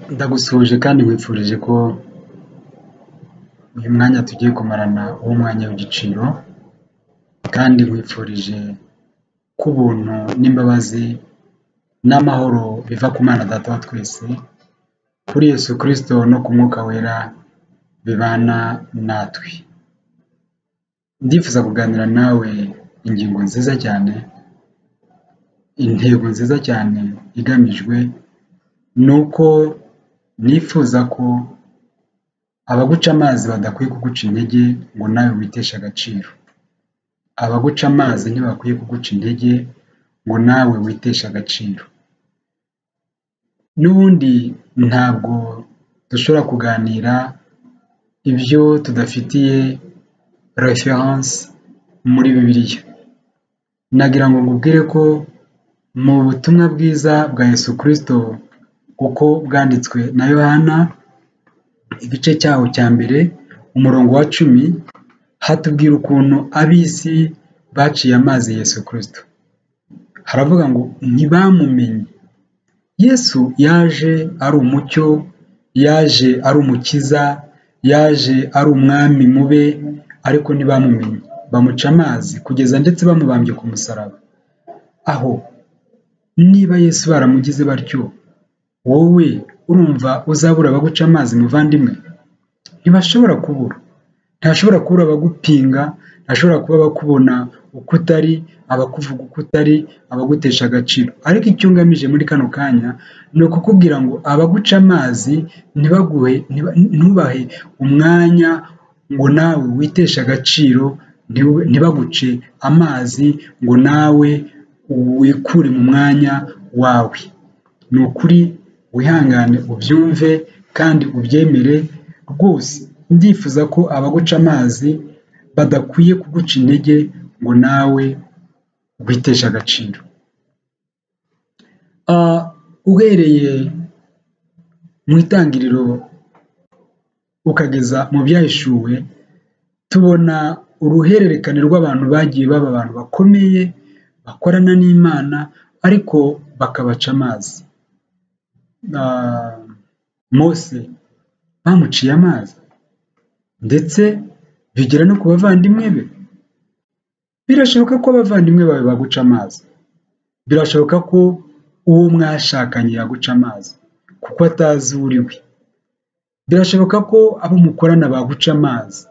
Ndagusuhuje kandi nkwifurije ko uyu mwanya tugiye kumarana uwo mwanya w'igiciro, kandi nkwifurije ko ubuntu n'imbabazi n'amahoro biva ku Mana Data wa twese, kuri Yesu Kristo no ku Mwuka Wera bibana natwe. Ndifuza kuganira nawe ingingo nziza cyane, intego nziza cyane igamijwe ni uko nifuza ko abaguca amazi badakwiye kuguca intege ngo nawe witeshe agaciro. Abaguca amazi ntibakwiye kuguca intege ngo nawe witeshe agaciro. N'ubundi ntabwo dushobora kuganira ibyo tudafitiye reference muri Bibiliya. Nagira ngo nkubwire ko mu butumwa bwiza bwa Yesu Kristo uko bwanditswe na Yohana, igice cyaho cya mbere umurongo wa 10, hatubwira ukuntu ab'isi baciye amazi Yesu Kristo. Haravuga ngo ntibamumenye. Yesu yaje ari umucyo, yaje ari umukiza, yaje ari umwami mube, ariko ntibamumenye. Bamuca amazi kugeza ndetse bamubambye ku musaraba. Aho niba Yesu baramugize batyo, wowe urumva uzabura abaguca amazi muvandimwe? Ntibashobora kubura. Ntashobora kubura abagupinga, ntashobora kuba bakubona uko utari, abakuvuga uko utari, abagutesha agaciro. Ariko icyo ngamije muri kano kanya ni ukukubwira ngo abaguca amazi ntubahe umwanya ngo nawe witeshe agaciro, ntibaguce amazi ngo nawe wikure mu mwanya wawe. Ni ukuri wihangane ubyumve kandi ubyemere rwose. Ndifuza ko abaguca amazi badakwiye kuguca intege ngo nawe witeshe agaciro. Uhereye mu itangiriro ukageza mu byahishuwe, tubona uruhererekane rw'abantu bagiye baba abantu bakomeye bakorana n'Imana ariko bakabaca amazi. Mose bamuciye amazi ndetse bigera no ku bavandimwe be. Birashoboka ko abavandimwe bawe baguca amazi, birashoboka ko uwo mwashakanye yaguca amazi kuko atazi uriwe. Birashoboka ko abo mukorana baguca amazi,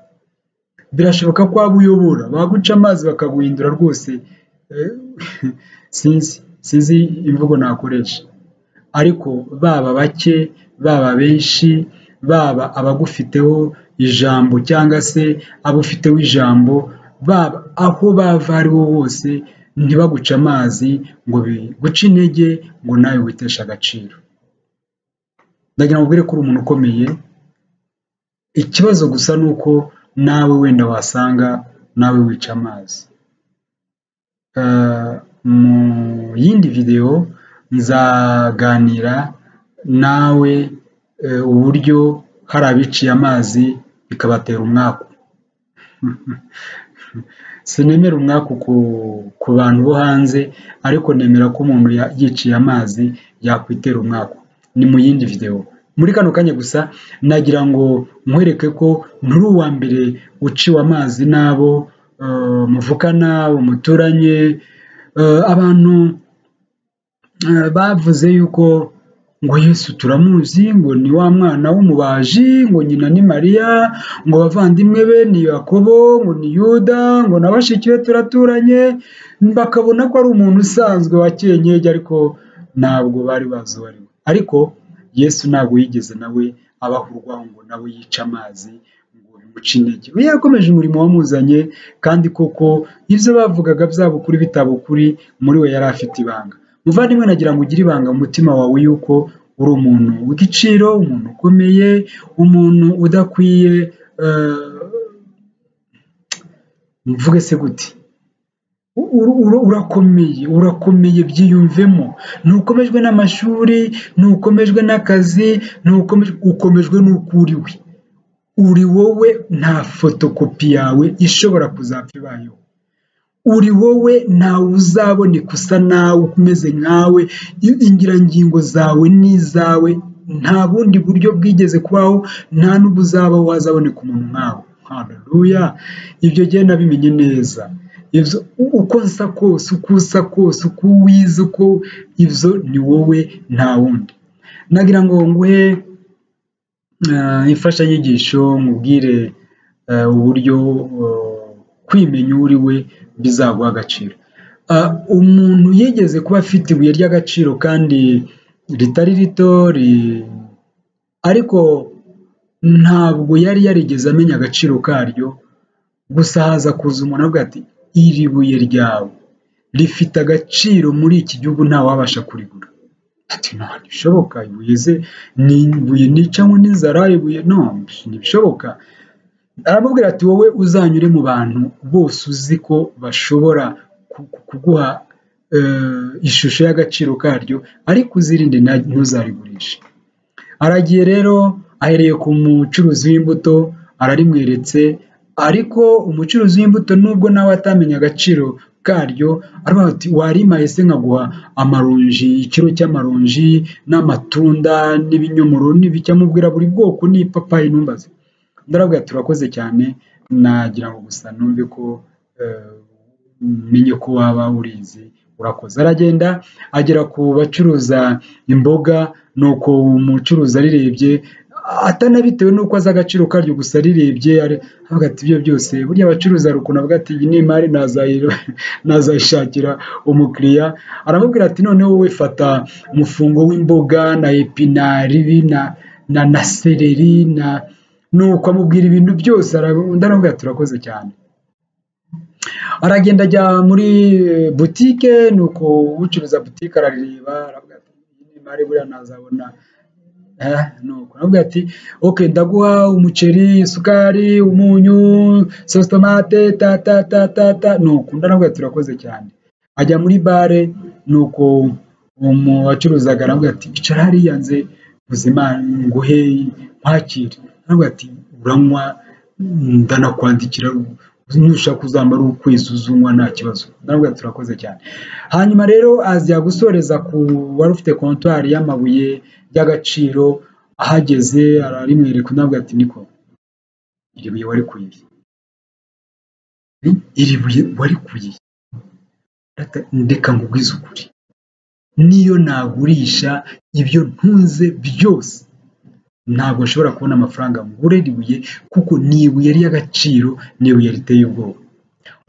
birashoboka ko abo uyobora baguca amazi bakaguhindura rwose. Sinzi imvugo nakoresha, ariko baba bake baba benshi, baba abagufiteho ijambo cyangwa se abo ufiteho ijambo, baba aho bava ari ho hose, ntibaguce amazi ngo biguce intege ngo nawe witeshe agaciro. Ndagira ngo ubwire ko uri umuntu ukomeye. Ikibazo gusa ni uko nawe wenda wasanga nawe wica amazi. Mu yindi video nzaganira nawe uburyo hari abiciye amazi bikabatera umwaku. Sinemera umwaku ku bantu bo hanze, ariko nemera ko umuntu yiciye amazi yakwitera umwaku. Ni mu yindi video. Muri kano kanya gusa nagira ngo nkwereke ko nturi uwa mbere uciwe amazi n'abo muvukana, umuturanye. Abantu bavuze yuko ngo Yesu turamuzi, ngo ni wa mwana w'umubaji, ngo nyina ni Mariya, ngo abavandimwe be ni Yakobo, ngo ni Yuda, ngo na bashiki be turaturanye. Bakabona ko ari umuntu usanzwe wa Kenyege, ariko ntabwo bari bazi uwo ari we. Ariko Yesu ntabwo yigeze nawe abahurwaho ngo nawe yica amazi ngo bimuce intege. We yakomeje umurimo wamuzanye, kandi koko ibyo bavugaga byaba ukuri bitaba ukuri, muri we yari afite ibanga. Muvandimwe, nagira ngo ugire ibanga mu mutima wawe yuko uri umuntu w'igiciro, umuntu ukomeye, umuntu udakwiye mvuge se gute, urakomeye, byiyumvemo. Ntukomejwe n'amashuri, ntukomejwe n'akazi, ukomejwe n'uko uriwe. Uri wowe, nta fotokopi yawe ishobora kuzapfa ibayeho. uri wowe ntawe uzaboneka usa nawe umeze nkawe, ingirangingo zawe n'izawe nta bundi buryo bwigeze kubaho, nta n'ubuzabaho wazaboneka umuntu nkawe. Haleluya! Ibyo gihe nabimenye neza. Uko nsa kose, uko usa kose, uko wize, uko ibyo ni wowe nta wundi. Nagira ngo nguhe imfashanyigisho nkubwire uburyo kwimenya uri we bizaguha agaciro. Umuntu yigeze kuba afite ibuye ry'agaciro kandi ritari rito, ariko ntabwo yari yarigeze amenya agaciro karyo. Gusa haza kuza umuntu avuga ati iri buye ryawe rifite agaciro muri iki gihugu, ntawabasha kurigura. Ati no, ntibishoboka, ibuye ze ni ibuye nicanywe n'inzara, ibuye no, ntibishoboka. Aramubwira ati wowe uzanyure mu bantu bose uzi ko bashobora kuguha ishusho y'agaciro karyo, ariko uzirinde ntuzarigurishe. Aragiye rero, ahereye ku mucuruzi w'imbuto ararimweretse, ariko umucuruzi w'imbuto nubwo nawe atamenya agaciro karyo, aravuga ati warimaye se nkaguha amaronji, ikiro cy'amaronji n'amatunda n'ibinyomoro n'ibiki, amubwira buri bwoko n'ipapayi ntumbaze. Ndarabwira ati urakoze cyane, nagira ngo gusa numve ko menye ko waba urizi, urakoze. Aragenda agera ku bacuruza imboga, nuko umucuruzi arirebye, atanabitewe n'uko azi agaciro karyo, gusa arirebye avuga ati ibyo byose burya abacuruzi hari ukuntu avuga ati iyi ni imari nazayishakira umukiriya. Aramubwira ati noneho wowe fata umufungo w'imboga na epinari na seleri nuko amubwira ibintu byose. Aramubwira ati urakoze cyane. Aragenda ajya muri butike, nuko ucuruza butike arareba, aravuga ati iyi ni imari buriya nazabona. Nuko aravuga ati ok, ndaguha umuceri, isukari, umunyu, sositomate, nuko ndaramubwira ati urakoze cyane. Ajya muri bare, nuko wacuruzaga aravuga ati icara hariya nze ubuzima nguhe mpakire. Aravuga ati uranywa, ndanakwandikira, nushaka uzamara ukwezi uzunywa nta kibazo. Ndaramubwira ati urakoze cyane. Hanyuma rero aza gusoreza ku wari ufite kontwari y'amabuye y'agaciro. Ahageze ararimwereka, ndaramubwira ati niko iri buye warikuye, iri buye warikuye, ndeka nkubwize ukuri, niyo nagurisha ibyo ntunze byose ntabwo nshobora kubona amafaranga ngure iri buye, kuko ni ibuye ry'agaciro, ni ibuye riteye ubwoba.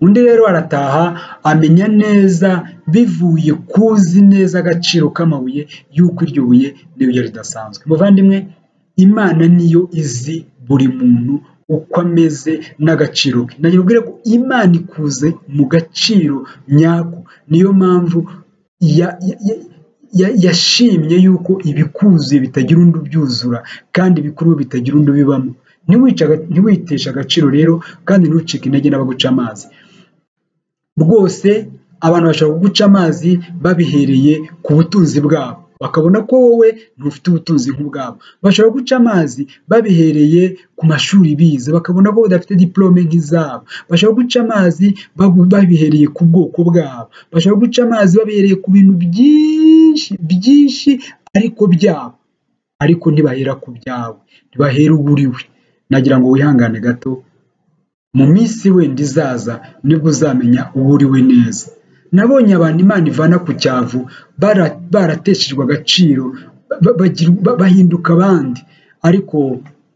Undi rero arataha amenya neza, bivuye kuzi neza agaciro k'amabuye, yuko iryo buye ni ibuye ridasanzwe. Muvandimwe, Imana niyo izi buri muntu uko ameze n'agaciro ke. Nanyibwire ko Imana ikuze mu gaciro nyako, niyo mpamvu yashimye yuko ibikuzuye bitagira undi ubyuzura, kandi ibikuru bitagira undi ubibamo. Ntiwiteshe agaciro rero, kandi ntucike intege n'abaguca amazi. Rwose abantu bashobora kuguca amazi babihereye ku butunzi bwabo, bakabona ko wowe ntufite ubutunzi nk'ubwabo. Bashobora guca amazi babihereye ku mashuri bize, bakabona ko udafite diplome nk'izabo. Bashobora guca amazi babihereye ku bwoko bwabo. Bashobora guca amazi babihereye ku bintu byinshi ariko byabo, ariko ntibahera ku byawe, ntibahera uwo uriwe. Nagira ngo wihangane gato, mu minsi wenda izaza nibwo uzamenya uwo uriwe neza. Nabonye abantu Imana ivana ku cyavu barateshejwe agaciro, bahinduka abandi, ariko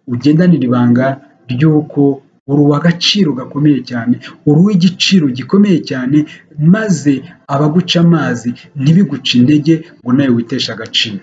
ugendanira ibanga ry'uko uri uw'agaciro gakomeye cyane, uri uw'igiciro gikomeye cyane, maze abaguca amazi ntibiguce intege ngo nawe witeshe agaciro.